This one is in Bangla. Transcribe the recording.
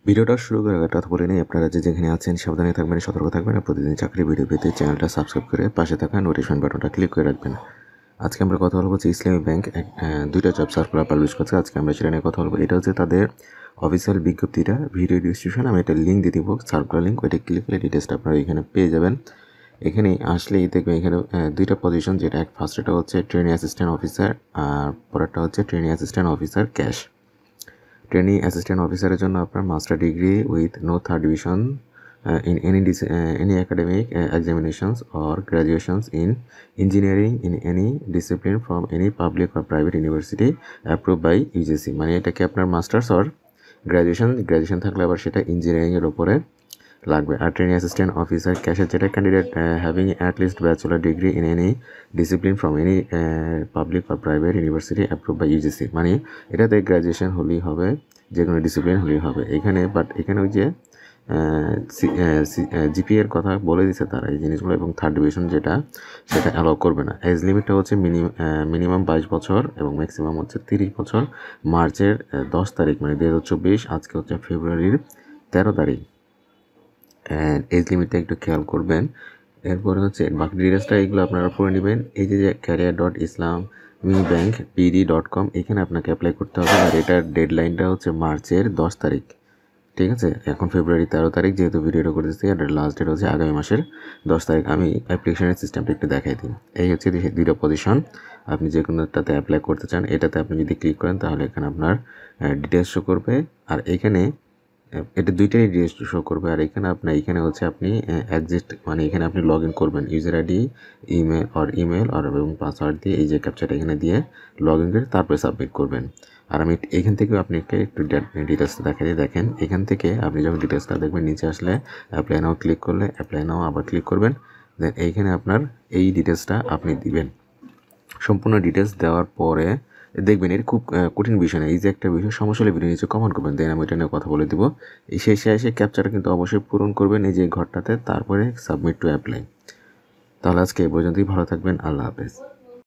ভিডিওটা শুরু করার আগে একটা কথা বলে নিই, আপনারা যেখানে আছেন সাবধানে থাকবেন, সতর্ক থাকবেন, আর প্রতিদিন চাকরির ভিডিও পেতে চ্যানেলটা সাবস্ক্রাইব করে পাশে থাকা নোটিফিকেশন বাটনটা ক্লিক করে রাখবেন। আজকে আমরা কথা বলবো যে ইসলামী ব্যাংক দুইটা জব সার্কুলার পাবলিশ করছে। আজকে আমরা সেটা নিয়ে কথা বলবো। এটা হচ্ছে তাদের অফিসিয়াল বিজ্ঞপ্তিটা, ভিডিও ডিসক্রিপশন আমি একটা লিঙ্ক দিয়ে দিব, সার্কুলার লিঙ্ক, ওইটা ক্লিক করলে ডিটেলসটা আপনারা এখানে পেয়ে যাবেন। এখানে আসলেই দেখবেন এখানে দুইটা পজিশন, যেটা ফার্স্টটা হচ্ছে ট্রেনিং অ্যাসিস্ট্যান্ট অফিসার, আর পরেরটা হচ্ছে training assistant officer cash. Training assistant অফিসারের জন্য আপনার master degree with no third division in any academic examinations or graduations in engineering in any discipline from any public or private university approved by UGC। মানে এটাকে আপনার মাস্টার্স অর গ্র্যাজুয়েশন থাকলে আবার সেটা ইঞ্জিনিয়ারিংয়ের উপরে লাগবে। আর ট্রেনিং অ্যাসিস্ট্যান্ট অফিসার ক্যাশের যেটা candidate having at least bachelor degree in any discipline from any public or private university approve by UGC. মানে এটাতে গ্র্যাজুয়েশন হলেই হবে, যে কোনো ডিসিপ্লিন হলেই হবে এখানে। বাট এখানে ওই যে জিপিএর কথা বলে দিচ্ছে তারা এই জিনিসগুলো, এবং থার্ড ডিভিশন যেটা সেটা অ্যালাউ করবে না। এজ লিমিটটা হচ্ছে মিনিমাম 22 বছর এবং ম্যাক্সিমাম হচ্ছে 30 বছর। মার্চের 10 তারিখ মানে 2024, আজকে হচ্ছে ফেব্রুয়ারির 13 তারিখ। এজ লিমিটটা একটু খেয়াল করবেন। এরপরে হচ্ছে বাকি ডিটেলসটা এগুলো আপনারা পড়ে নেবেন। এই যে career.islamibbankpd.com, এখানে আপনাকে অ্যাপ্লাই করতে হবে। আর এটার ডেডলাইনটা হচ্ছে মার্চের 10 তারিখ, ঠিক আছে? এখন ফেব্রুয়ারি 13 তারিখ যেহেতু ভিডিওটা করতেছি, আর লাস্ট ডেট হচ্ছে আগামী মাসের 10 তারিখ। আমি অ্যাপ্লিকেশনের সিস্টেমটা একটু দেখাই দিই। এই হচ্ছে দুইটা পজিশন, আপনি যে কোনোটাতে অ্যাপ্লাই করতে চান এটাতে আপনি যদি ক্লিক করেন তাহলে এখানে আপনার ডিটেলস শো করবে। আর এখানে এটা দুইটাই ডিটেলস শো করবে। আর এখানে হচ্ছে আপনি এক্সিস্ট মানে এখানে আপনি লগ ইন করবেন ইউজার আইডি, ইমেল এবং পাসওয়ার্ড দিয়ে এই যে ক্যাপচারটা এখানে দিয়ে লগ ইন করে তারপরে সাবমিট করবেন। আর আমি এখান থেকেও আপনাকে একটু ডিটেলসটা দেখাই দিয়ে দেখেন। এখান থেকে আপনি যখন ডিটেলসটা দেখবেন নিচে আসলে অ্যাপ্লাই নাও ক্লিক করলে অ্যাপ্লাই নাও আবার ক্লিক করবেন। দেন এইখানে আপনার এই ডিটেলসটা আপনি দিবেন। সম্পূর্ণ ডিটেলস দেওয়ার পরে দেখবেন এর খুব কঠিন বিষয় না, এই যে একটা বিষয় সমস্যা হলে ভিডিও নিচে কমেন্ট করবেন, দেন আমি এটা নিয়ে কথা বলে দেবো। এই শেষে এসে ক্যাপচারটা কিন্তু অবশ্যই পূরণ করবেন এই যে ঘরটাতে, তারপরে সাবমিট টু অ্যাপ্লাই। তাহলে আজকে এই পর্যন্তই, ভালো থাকবেন, আল্লাহ হাফেজ।